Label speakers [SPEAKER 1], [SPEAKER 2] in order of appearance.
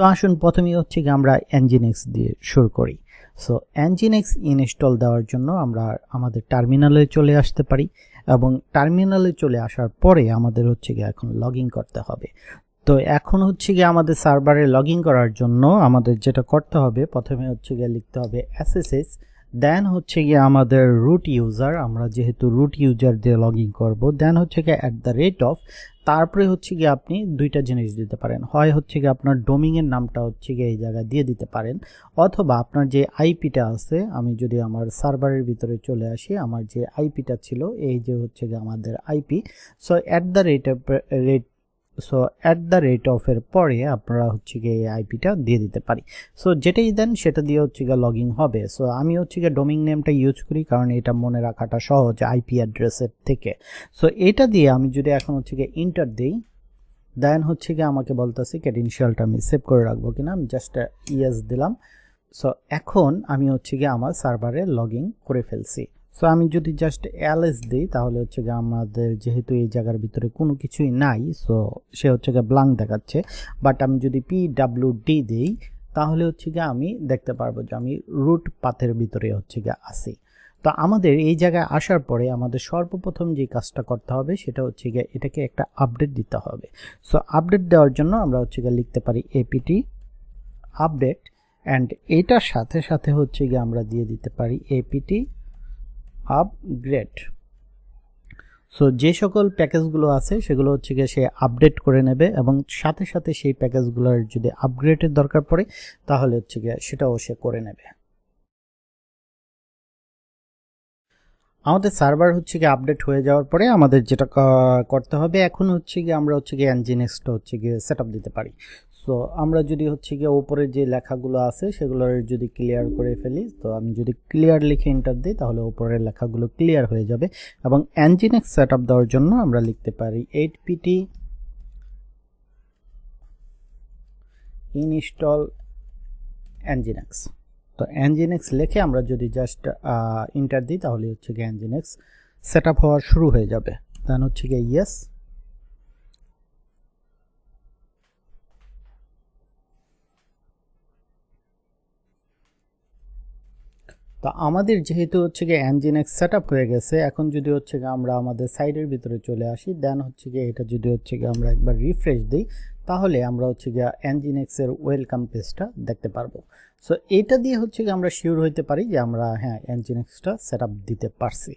[SPEAKER 1] তো আসুন প্রথমেই হচ্ছে গিয়ে আমরা Nginx দিয়ে শুরু করি। সো Nginx ইনস্টল দেওয়ার জন্য আমরা আমাদের টার্মিনালে চলে আসতে পারি এবং টার্মিনালে চলে আসার পরে আমাদের হচ্ছে গিয়ে এখন লগইন করতে হবে। তো এখন হচ্ছে গিয়ে আমাদের সার্ভারে লগইন করার জন্য আমাদের যেটা করতে হবে, প্রথমে হচ্ছে গিয়ে লিখতে হবে SSH, দেন হচ্ছে গিয়ে আমাদের রুট ইউজার, আমরা যেহেতু রুট ইউজার দিয়ে লগইন করব, দেন হচ্ছে গিয়ে @ তারপরে হচ্ছে গিয়ে আপনি দুইটা জিনিস দিতে পারেন, হয় হচ্ছে গিয়ে আপনার ডোমিনের নামটা হচ্ছে গিয়ে এই জায়গায় দিয়ে দিতে পারেন, অথবা আপনার যে আইপিটা আছে, আমি যদি আমার সার্ভারের ভিতরে চলে আসি, আমার যে আইপিটা ছিল এই যে হচ্ছে গিয়ে আমাদের আইপি, সো @of এর পরে আপনারা হচ্ছে গিয়ে এই আইপিটা দিয়ে দিতে পারি। সো যেটাই দেন সেটা দিয়ে হচ্ছে গিয়ে লগইন হবে। সো আমি হচ্ছে গিয়ে ডোমিন নেমটা ইউজ করি কারণ এটা মনে রাখাটা সহজ আইপি অ্যাড্রেসের থেকে। সো এটা দিয়ে আমি যদি এখন হচ্ছে গিয়ে ইন্টার দিই, দেন হচ্ছে গিয়ে আমাকে বলতেছি ক্রেডেনশিয়ালটা আমি সেভ করে রাখবো কিনা, আমি জাস্ট ইয়েস দিলাম। সো এখন আমি হচ্ছে গিয়ে আমার সার্ভারে লগইন করে ফেলছি। সো আমি যদি জাস্ট ls দিই তাহলে হচ্ছে গিয়ে আমাদের যেহেতু এই জায়গার ভিতরে কোনো কিছুই নাই, সো সে হচ্ছে গিয়ে ব্ল্যাঙ্ক দেখাচ্ছে। বাট আমি যদি pwd দিই তাহলে হচ্ছে গিয়ে আমি দেখতে পারবো যে আমি রুট পাথের ভিতরে হচ্ছে গিয়ে আসি। তো আমাদের এই জায়গায় আসার পরে আমাদের সর্বপ্রথম যে কাজটা করতে হবে সেটা হচ্ছে গিয়ে এটাকে একটা আপডেট দিতে হবে। সো আপডেট দেওয়ার জন্য আমরা হচ্ছে গিয়ে লিখতে পারি apt আপডেট, অ্যান্ড এটার সাথে সাথে হচ্ছে গিয়ে আমরা দিয়ে দিতে পারি apt আপগ্রেড। সো যে সকল প্যাকেজগুলো আছে সেগুলো হচ্ছে গিয়ে সে আপডেট করে নেবে এবং সাথে সাথে সেই প্যাকেজগুলোর যদি আপগ্রেডের দরকার পড়ে তাহলে হচ্ছে গিয়ে সেটাও সে করে নেবে। আমাদের সার্ভার হচ্ছে গিয়ে আপডেট হয়ে যাওয়ার পরে আমাদের যেটা করতে হবে এখন হচ্ছে গিয়ে আমরা হচ্ছে গিয়ে Nginxটা হচ্ছে গিয়ে সেটআপ দিতে পারি। সো আমরা যদি হচ্ছে গিয়ে উপরে যে লেখাগুলো আছে সেগুলো যদি ক্লিয়ার করে ফেলি, তো আমি যদি ক্লিয়ার লিখে এন্টার দিই তাহলে উপরের লেখাগুলো ক্লিয়ার হয়ে যাবে। এবং Nginx সেটআপ দেওয়ার জন্য আমরা লিখতে পারি 8pt ইনস্টল Nginx। তো Nginx লিখে আমরা যদি জাস্ট এন্টার দিই তাহলে হচ্ছে গিয়ে Nginx সেটআপ হওয়া শুরু হয়ে যাবে। দেন হচ্ছে গিয়ে ইয়েস। তো আমাদের যেহেতু হচ্ছে গিয়ে Nginx সেটআপ হয়ে গেছে, এখন যদি হচ্ছে গিয়ে আমরা আমাদের সাইডের ভিতরে চলে আসি, দেন হচ্ছে গিয়ে এটা যদি হচ্ছে গিয়ে আমরা একবার রিফ্রেশ দিই তাহলে আমরা হচ্ছে গিয়ে Nginx এর ওয়েলকাম পেজটা দেখতে পারবো। সো এটা দিয়ে হচ্ছে গিয়ে আমরা শিওর হইতে পারি যে আমরা হ্যাঁ Nginxটা সেটআপ দিতে পারছি।